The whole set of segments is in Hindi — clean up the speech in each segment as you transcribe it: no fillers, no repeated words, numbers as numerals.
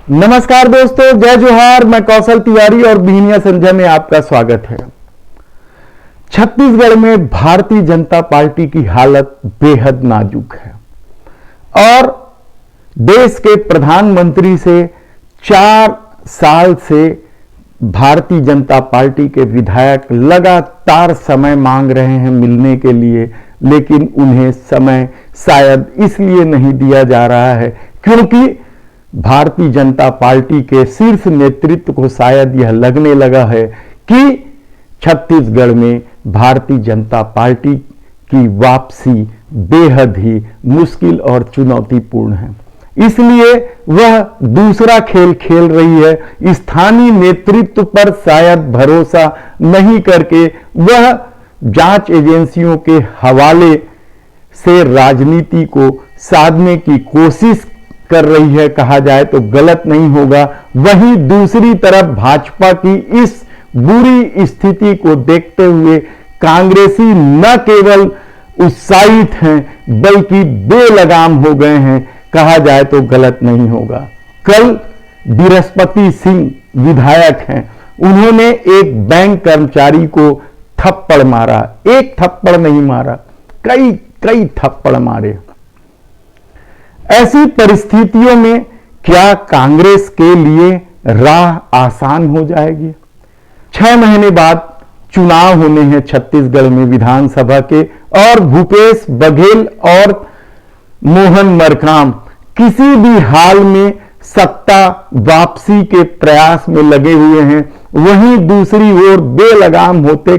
नमस्कार दोस्तों, जय जोहार। मैं कौशल तिवारी और बीनिया संजय में आपका स्वागत है। छत्तीसगढ़ में भारतीय जनता पार्टी की हालत बेहद नाजुक है और देश के प्रधानमंत्री से 4 साल से भारतीय जनता पार्टी के विधायक लगातार समय मांग रहे हैं मिलने के लिए, लेकिन उन्हें समय शायद इसलिए नहीं दिया जा रहा है क्योंकि भारतीय जनता पार्टी के शीर्ष नेतृत्व को शायद यह लगने लगा है कि छत्तीसगढ़ में भारतीय जनता पार्टी की वापसी बेहद ही मुश्किल और चुनौतीपूर्ण है। इसलिए वह दूसरा खेल खेल रही है। स्थानीय नेतृत्व पर शायद भरोसा नहीं करके वह जांच एजेंसियों के हवाले से राजनीति को साधने की कोशिश कर रही है, कहा जाए तो गलत नहीं होगा। वहीं दूसरी तरफ भाजपा की इस बुरी स्थिति को देखते हुए कांग्रेसी न केवल उत्साहित हैं बल्कि बेलगाम हो गए हैं, कहा जाए तो गलत नहीं होगा। कल बृहस्पति सिंह विधायक हैं, उन्होंने एक बैंक कर्मचारी को थप्पड़ मारा। एक थप्पड़ नहीं मारा, कई थप्पड़ मारे। ऐसी परिस्थितियों में क्या कांग्रेस के लिए राह आसान हो जाएगी? 6 महीने बाद चुनाव होने हैं छत्तीसगढ़ में विधानसभा के, और भूपेश बघेल और मोहन मरकाम किसी भी हाल में सत्ता वापसी के प्रयास में लगे हुए हैं। वहीं दूसरी ओर बेलगाम होते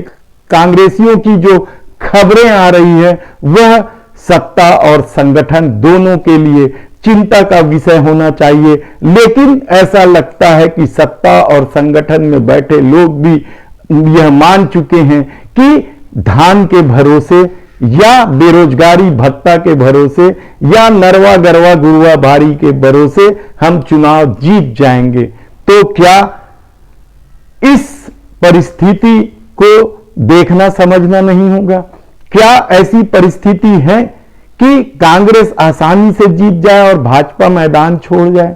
कांग्रेसियों की जो खबरें आ रही है वह सत्ता और संगठन दोनों के लिए चिंता का विषय होना चाहिए। लेकिन ऐसा लगता है कि सत्ता और संगठन में बैठे लोग भी यह मान चुके हैं कि धान के भरोसे या बेरोजगारी भत्ता के भरोसे या नरवा गरवा गुरुआ बारी के भरोसे हम चुनाव जीत जाएंगे। तो क्या इस परिस्थिति को देखना समझना नहीं होगा? क्या ऐसी परिस्थिति है कि कांग्रेस आसानी से जीत जाए और भाजपा मैदान छोड़ जाए?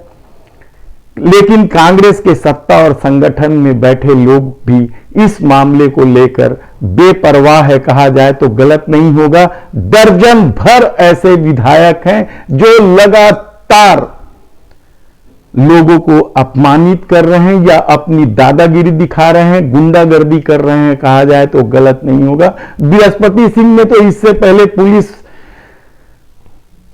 लेकिन कांग्रेस के सत्ता और संगठन में बैठे लोग भी इस मामले को लेकर बेपरवाह है, कहा जाए तो गलत नहीं होगा। दर्जन भर ऐसे विधायक हैं जो लगातार लोगों को अपमानित कर रहे हैं या अपनी दादागिरी दिखा रहे हैं, गुंडागर्दी कर रहे हैं, कहा जाए तो गलत नहीं होगा। बृहस्पति सिंह ने तो इससे पहले पुलिस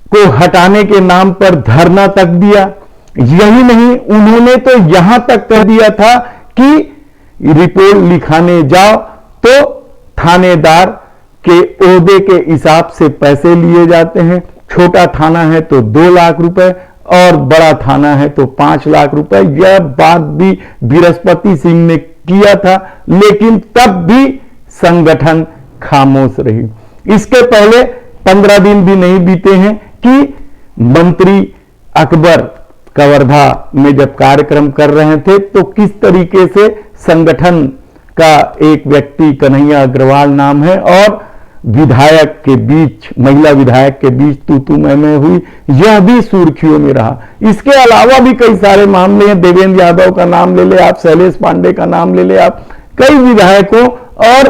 को हटाने के नाम पर धरना तक दिया। यही नहीं, उन्होंने तो यहां तक कह दिया था कि रिपोर्ट लिखाने जाओ तो थानेदार के ओहदे के हिसाब से पैसे लिए जाते हैं। छोटा थाना है तो 2 लाख रुपए और बड़ा थाना है तो 5 लाख रुपए। यह बात भी बृहस्पति सिंह ने किया था, लेकिन तब भी संगठन खामोश रही। इसके पहले 15 दिन भी नहीं बीते हैं कि मंत्री अकबर कवर्धा में जब कार्यक्रम कर रहे थे तो किस तरीके से संगठन का एक व्यक्ति, कन्हैया अग्रवाल नाम है, और विधायक के बीच, महिला विधायक के बीच तू मैं हुई, यह भी सुर्खियों में रहा। इसके अलावा भी कई सारे मामले हैं। देवेंद्र यादव का नाम ले ले आप, शैलेश पांडे का नाम ले ले आप, कई विधायकों और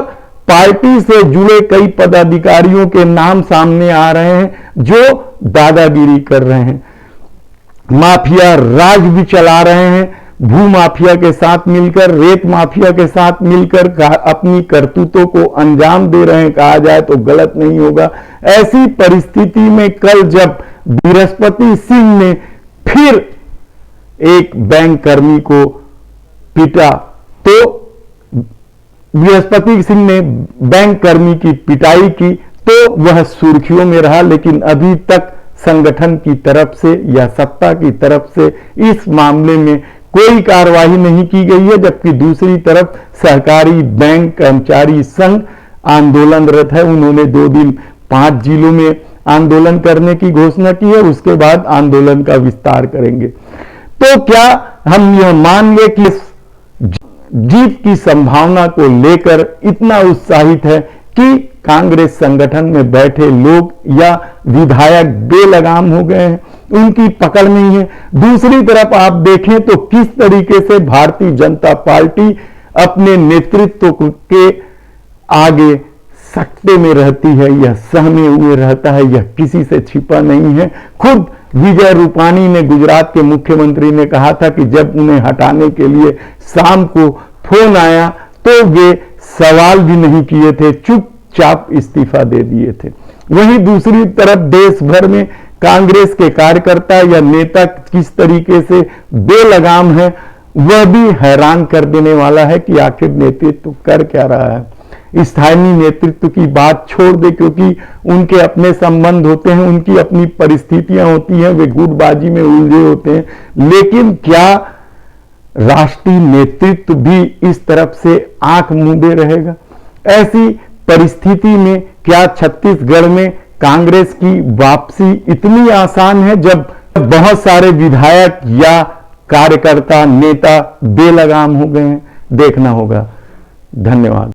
पार्टी से जुड़े कई पदाधिकारियों के नाम सामने आ रहे हैं जो दादागिरी कर रहे हैं, माफिया राज भी चला रहे हैं। भू माफिया के साथ मिलकर, रेत माफिया के साथ मिलकर अपनी करतूतों को अंजाम दे रहे हैं, कहा जाए तो गलत नहीं होगा। ऐसी परिस्थिति में कल जब बृहस्पति सिंह ने फिर एक बैंक कर्मी को पीटा तो बृहस्पति सिंह ने बैंक कर्मी की पिटाई की तो वह सुर्खियों में रहा। लेकिन अभी तक संगठन की तरफ से या सत्ता की तरफ से इस मामले में कोई कार्रवाई नहीं की गई है, जबकि दूसरी तरफ सहकारी बैंक कर्मचारी संघ आंदोलनरत है। उन्होंने 2 दिन 5 जिलों में आंदोलन करने की घोषणा की है, उसके बाद आंदोलन का विस्तार करेंगे। तो क्या हम यह मान लें कि जीत की संभावना को लेकर इतना उत्साहित है कि कांग्रेस संगठन में बैठे लोग या विधायक बेलगाम हो गए हैं? उनकी पकड़ नहीं है। दूसरी तरफ आप देखें तो किस तरीके से भारतीय जनता पार्टी अपने नेतृत्व के आगे सकते में रहती है, यह सहमे हुए रहता है, यह किसी से छिपा नहीं है। खुद विजय रूपाणी ने, गुजरात के मुख्यमंत्री ने कहा था कि जब उन्हें हटाने के लिए शाम को फोन आया तो वे सवाल भी नहीं किए थे, चुपचाप इस्तीफा दे दिए थे। वहीं दूसरी तरफ देश भर में कांग्रेस के कार्यकर्ता या नेता किस तरीके से बेलगाम है, वह भी हैरान कर देने वाला है कि आखिर नेतृत्व कर क्या रहा है। स्थानीय नेतृत्व की बात छोड़ दे, क्योंकि उनके अपने संबंध होते हैं, उनकी अपनी परिस्थितियां होती हैं, वे गुटबाजी में उलझे होते हैं। लेकिन क्या राष्ट्रीय नेतृत्व भी इस तरफ से आंख मूंदे रहेगा? ऐसी परिस्थिति में क्या छत्तीसगढ़ में कांग्रेस की वापसी इतनी आसान है, जब बहुत सारे विधायक या कार्यकर्ता, नेता बेलगाम हो गए हैं? देखना होगा। धन्यवाद।